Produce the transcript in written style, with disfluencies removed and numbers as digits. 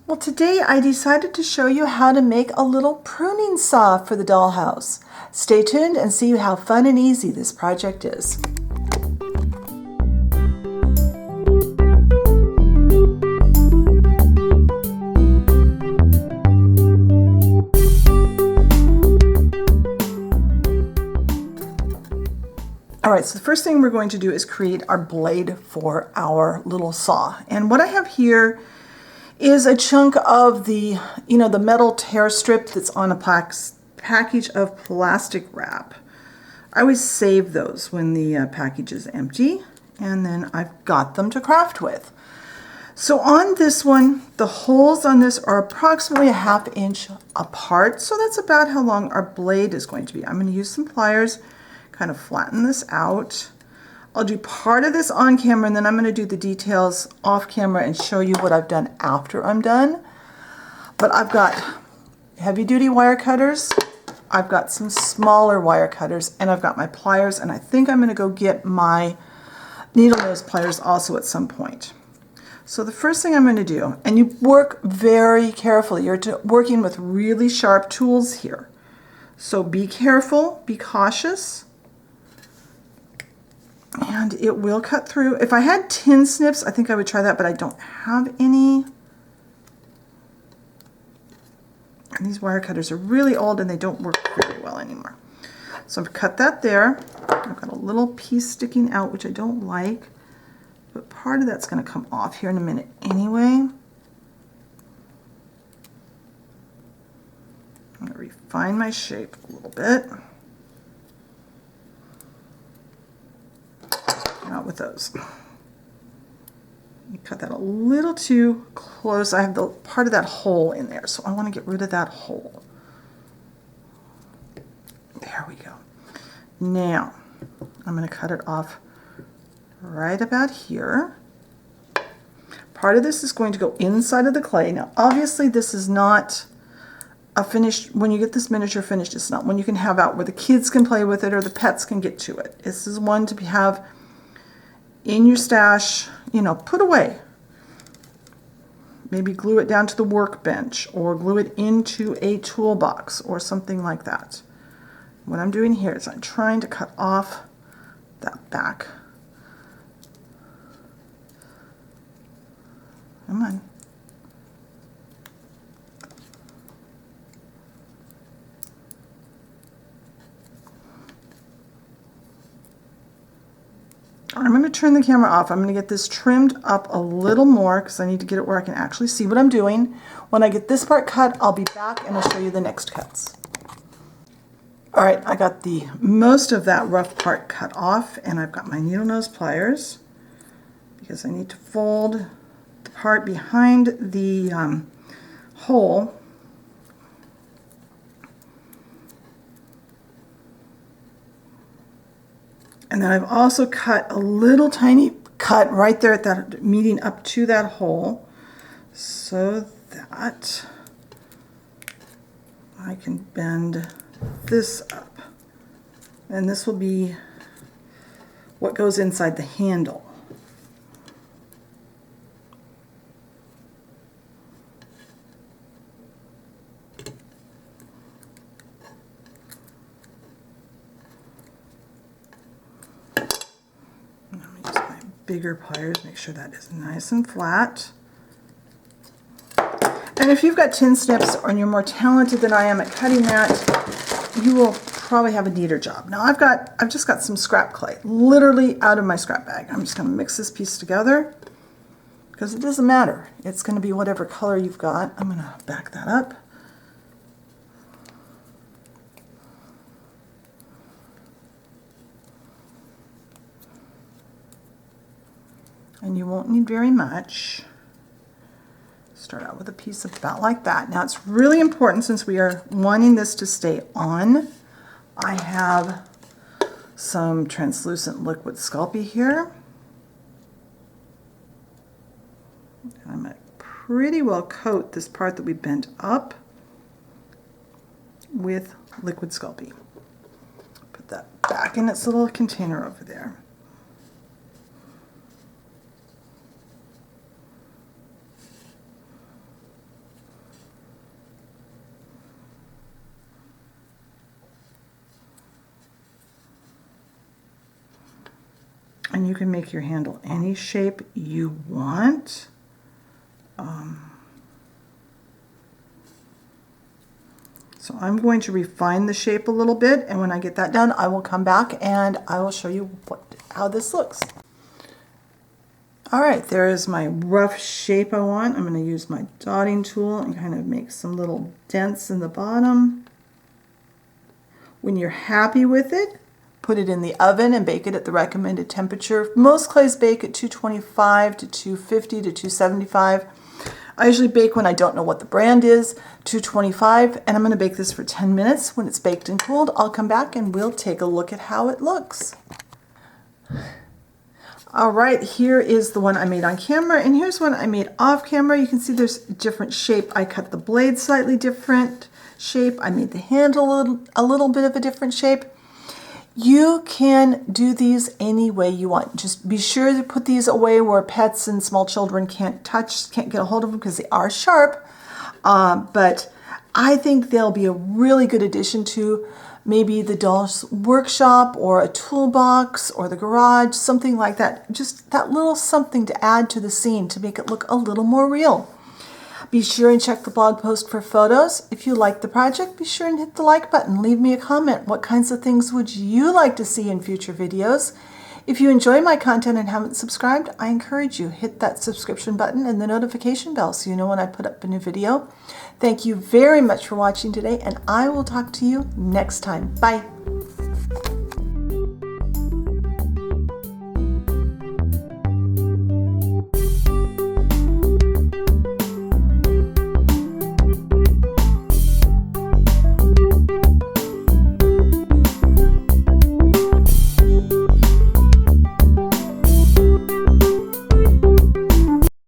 Well, today I decided to show you how to make a little pruning saw for the dollhouse. Stay tuned and see how fun and easy this project is. All right, so the first thing we're going to do is create our blade for our little saw. And what I have here is a chunk of the metal tear strip that's on a package of plastic wrap. I always save those when the package is empty, and then I've got them to craft with. So on this one, the holes on this are approximately a 1/2 inch apart, so that's about how long our blade is going to be. I'm going to use some pliers, kind of flatten this out. I'll do part of this on camera, and then I'm going to do the details off camera and show you what I've done after I'm done. But I've got heavy duty wire cutters, I've got some smaller wire cutters, and I've got my pliers, and I think I'm going to go get my needle nose pliers also at some point. So the first thing I'm going to do, and you work very carefully, you're working with really sharp tools here. So be careful, be cautious. And it will cut through. If I had tin snips, I think I would try that, but I don't have any. And these wire cutters are really old and they don't work very well anymore. So I've cut that there. I've got a little piece sticking out, which I don't like, but part of that's going to come off here in a minute anyway. I'm going to refine my shape a little bit. Out with those. You cut that a little too close. I have the part of that hole in there, so I want to get rid of that hole. There we go. Now I'm going to cut it off right about here. Part of this is going to go inside of the clay. Now obviously this is not a finished, when you get this miniature finished, it's not one you can have out where the kids can play with it or the pets can get to it. This is one to have in your stash, put away. Maybe glue it down to the workbench or glue it into a toolbox or something like that. What I'm doing here is I'm trying to cut off that back. Come on. I'm going to turn the camera off. I'm going to get this trimmed up a little more because I need to get it where I can actually see what I'm doing. When I get this part cut, I'll be back and I'll show you the next cuts. All right, I got the most of that rough part cut off, and I've got my needle nose pliers because I need to fold the part behind the hole. And then I've also cut a little tiny cut right there at that meeting up to that hole so that I can bend this up. And this will be what goes inside the handle. Bigger pliers, make sure that is nice and flat. And if you've got tin snips and you're more talented than I am at cutting that, you will probably have a neater job. Now I've just got some scrap clay, literally out of my scrap bag. I'm just going to mix this piece together because it doesn't matter. It's going to be whatever color you've got. I'm going to back that up. And you won't need very much. Start out with a piece about like that. Now it's really important, since we are wanting this to stay on, I have some translucent liquid Sculpey here. And I'm going to pretty well coat this part that we bent up with liquid Sculpey. Put that back in its little container over there. And you can make your handle any shape you want. So I'm going to refine the shape a little bit, and when I get that done, I will come back and I will show you how this looks. All right, there is my rough shape I want. I'm going to use my dotting tool and kind of make some little dents in the bottom. When you're happy with it, put it in the oven and bake it at the recommended temperature. Most clays bake at 225 to 250 to 275. I usually bake, when I don't know what the brand is, 225, and I'm going to bake this for 10 minutes. When it's baked and cooled, I'll come back and we'll take a look at how it looks. All right, here is the one I made on camera, and here's one I made off camera. You can see there's a different shape. I cut the blade slightly different shape. I made the handle a little bit of a different shape. You can do these any way you want. Just be sure to put these away where pets and small children can't get a hold of them, because they are sharp. But I think they'll be a really good addition to maybe the doll's workshop or a toolbox or the garage, something like that. Just that little something to add to the scene to make it look a little more real. Be sure and check the blog post for photos. If you like the project, be sure and hit the like button. Leave me a comment. What kinds of things would you like to see in future videos? If you enjoy my content and haven't subscribed, I encourage you, hit that subscription button and the notification bell so you know when I put up a new video. Thank you very much for watching today, and I will talk to you next time. Bye.